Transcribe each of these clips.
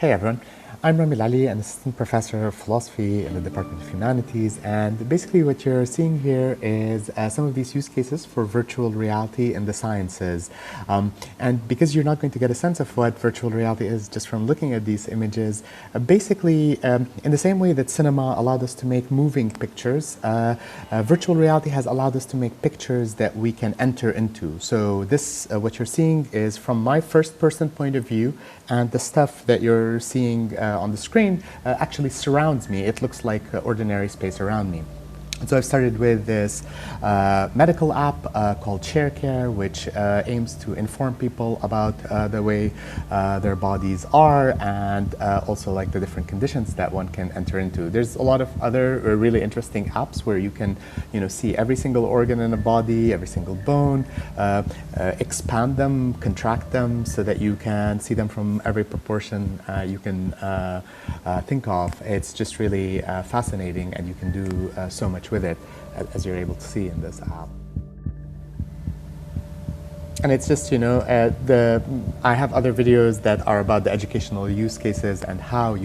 Hey everyone, I'm Ramil Ali, an assistant professor of philosophy in the Department of Humanities, and basically what you're seeing here is some of these use cases for virtual reality in the sciences. And because you're not going to get a sense of what virtual reality is just from looking at these images, in the same way that cinema allowed us to make moving pictures, virtual reality has allowed us to make pictures that we can enter into. So this, what you're seeing is from my first person point of view, and the stuff that you're seeing on the screen actually surrounds me. It looks like ordinary space around me. And so I've started with this medical app called Sharecare, which aims to inform people about the way their bodies are, and also like the different conditions that one can enter into. There's a lot of other really interesting apps where you can, see every single organ in a body, every single bone, expand them, contract them, so that you can see them from every proportion you can think of. It's just really fascinating, and you can do so much with it, as you're able to see in this app. And it's just, I have other videos that are about the educational use cases and how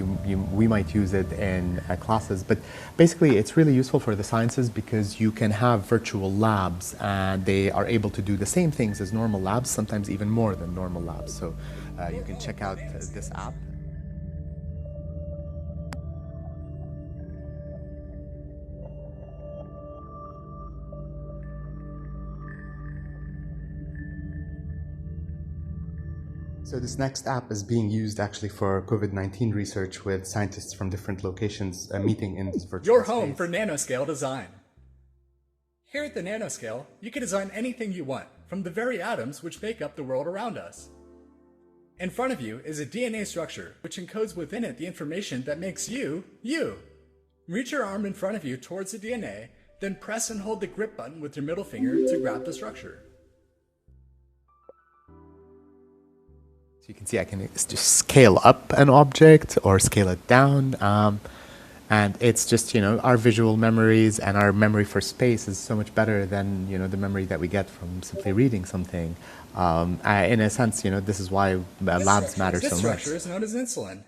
we might use it in classes. But basically, it's really useful for the sciences because you can have virtual labs, and they are able to do the same things as normal labs, sometimes even more than normal labs. So you can check out this app. So this next app is being used actually for COVID-19 research, with scientists from different locations meeting in this virtual Your space. home for Nanoscale Design. Here at the Nanoscale, you can design anything you want, from the very atoms which make up the world around us. In front of you is a DNA structure, which encodes within it the information that makes you, you. Reach your arm in front of you towards the DNA, then press and hold the grip button with your middle finger to grab the structure. So you can see I can just scale up an object or scale it down. And it's just, our visual memories and our memory for space is so much better than, the memory that we get from simply reading something. In a sense, this is why labs matter so much. This structure is known as insulin.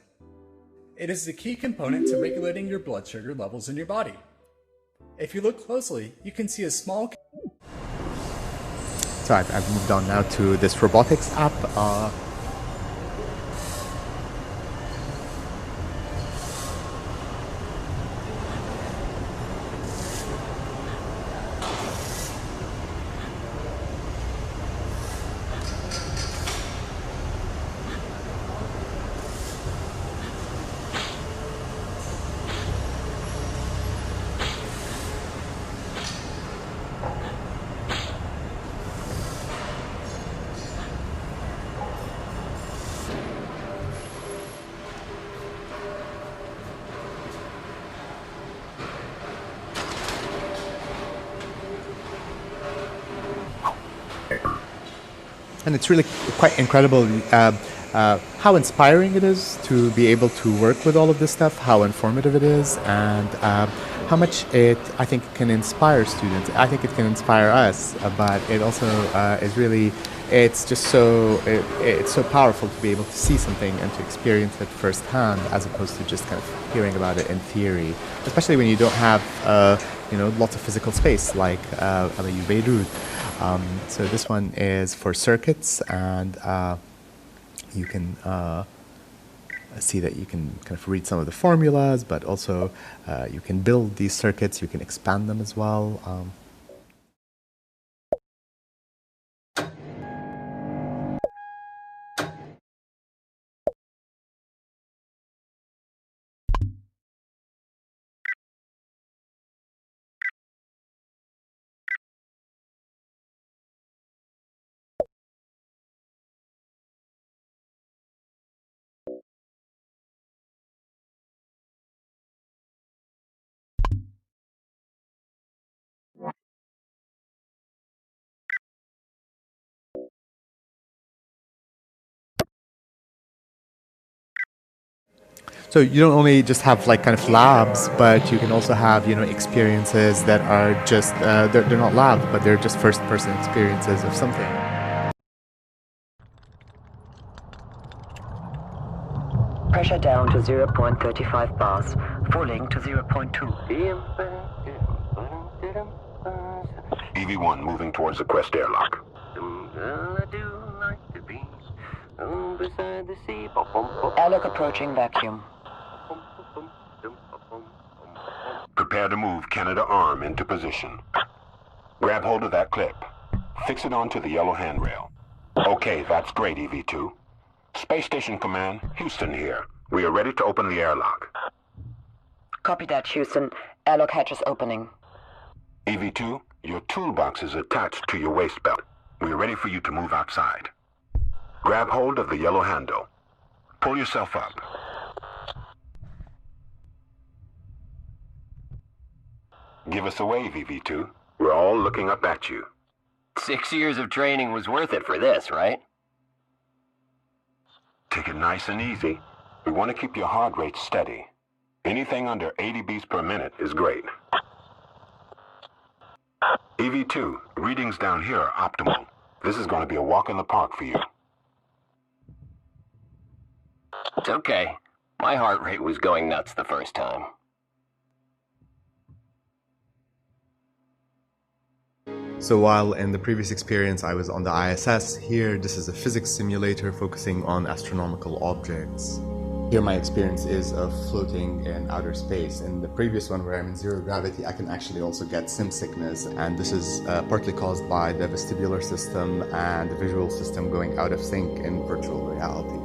It is the key component to regulating your blood sugar levels in your body. If you look closely, you can see a small... So I've moved on now to this robotics app. And it's really quite incredible how inspiring it is to be able to work with all of this stuff, how informative it is, and how much it, I think, can inspire students. I think it can inspire us, but it also is really, it's just so, it's so powerful to be able to see something and to experience it firsthand, as opposed to just kind of hearing about it in theory, especially when you don't have, lots of physical space like Beirut. So this one is for circuits, and you can see that you can kind of read some of the formulas, but also you can build these circuits, you can expand them as well. So you don't only just have like kind of labs, but you can also have experiences that are just they're not labs, but they're just first-person experiences of something. Pressure down to 0.35 bars. Falling to 0.2. EV1 moving towards the Quest airlock. Airlock approaching vacuum. Prepare to move Canada arm into position. Grab hold of that clip. Fix it onto the yellow handrail. Okay, that's great, EV2. Space Station Command, Houston here. We are ready to open the airlock. Copy that, Houston. Airlock hatch is opening. EV2, your toolbox is attached to your waist belt. We are ready for you to move outside. Grab hold of the yellow handle. Pull yourself up. Give us a wave, EV2. We're all looking up at you. 6 years of training was worth it for this, right? Take it nice and easy. We want to keep your heart rate steady. Anything under 80 beats per minute is great. EV2, readings down here are optimal. This is going to be a walk in the park for you. It's okay. My heart rate was going nuts the first time. So while in the previous experience I was on the ISS, here this is a physics simulator focusing on astronomical objects. Here my experience is of floating in outer space. In the previous one where I'm in zero gravity, I can actually also get sim sickness, and this is partly caused by the vestibular system and the visual system going out of sync in virtual reality.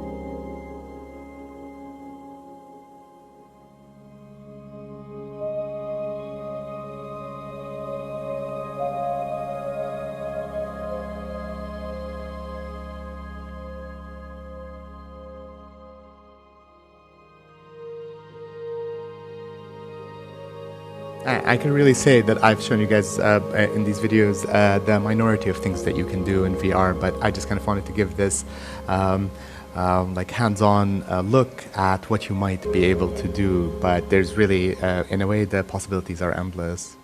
I can really say that I've shown you guys in these videos the minority of things that you can do in VR, but I just kind of wanted to give this like hands-on look at what you might be able to do. But there's really, in a way, the possibilities are endless.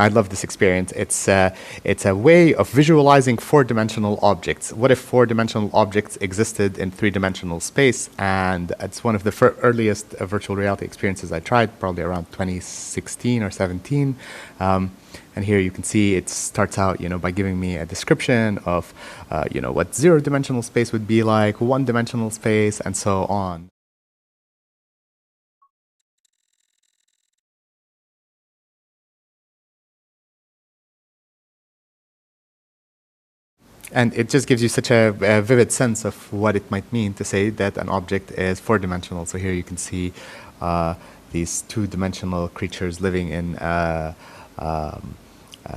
I love this experience. It's a way of visualizing four-dimensional objects. What if four-dimensional objects existed in three-dimensional space? And it's one of the earliest virtual reality experiences I tried, probably around 2016 or 17. And here you can see it starts out, by giving me a description of, what zero-dimensional space would be like, one-dimensional space, and so on. And it just gives you such a vivid sense of what it might mean to say that an object is four-dimensional. So here you can see these two-dimensional creatures living in a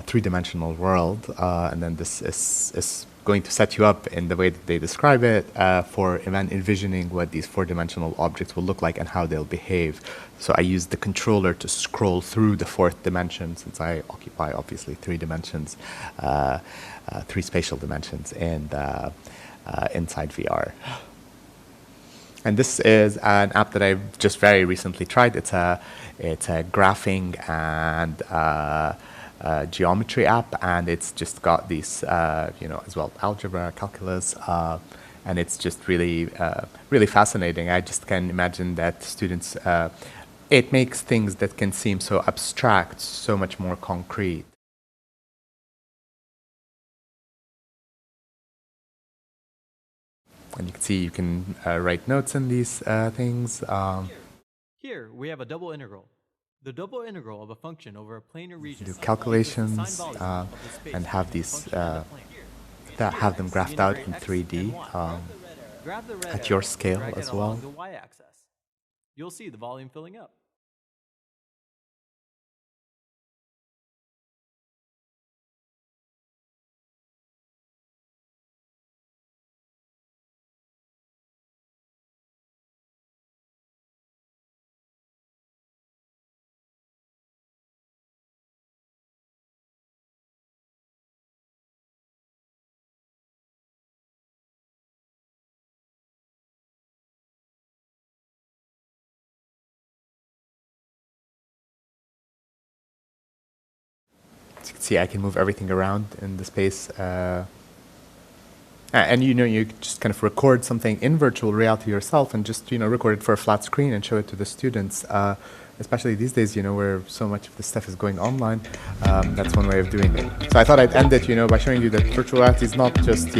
three-dimensional world. And then this is going to set you up in the way that they describe it for envisioning what these four-dimensional objects will look like and how they'll behave. So I use the controller to scroll through the fourth dimension, since I occupy, obviously, three dimensions. Three spatial dimensions and inside VR. And this is an app that I've just very recently tried. It's a graphing and geometry app, and it's just got these, as well, algebra, calculus, and it's just really, really fascinating. I just can imagine that students, it makes things that can seem so abstract so much more concrete. And you can see you can write notes in these things. Here, we have a double integral. The double integral of a function over a planar region. Do calculations and have these that have them graphed out in 3D at your scale as well. The y-axis. You'll see the volume filling up. As you can see, I can move everything around in the space And you just kind of record something in virtual reality yourself and just record it for a flat screen and show it to the students. Especially these days, where so much of this stuff is going online. That's one way of doing it. So I thought I'd end it, by showing you that virtual reality is not just,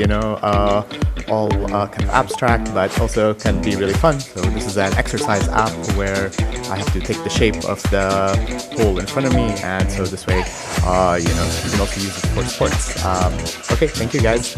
all kind of abstract, but also can be really fun. So this is an exercise app where I have to take the shape of the hole in front of me, and so this way, you can also use it for sports. Okay, thank you guys.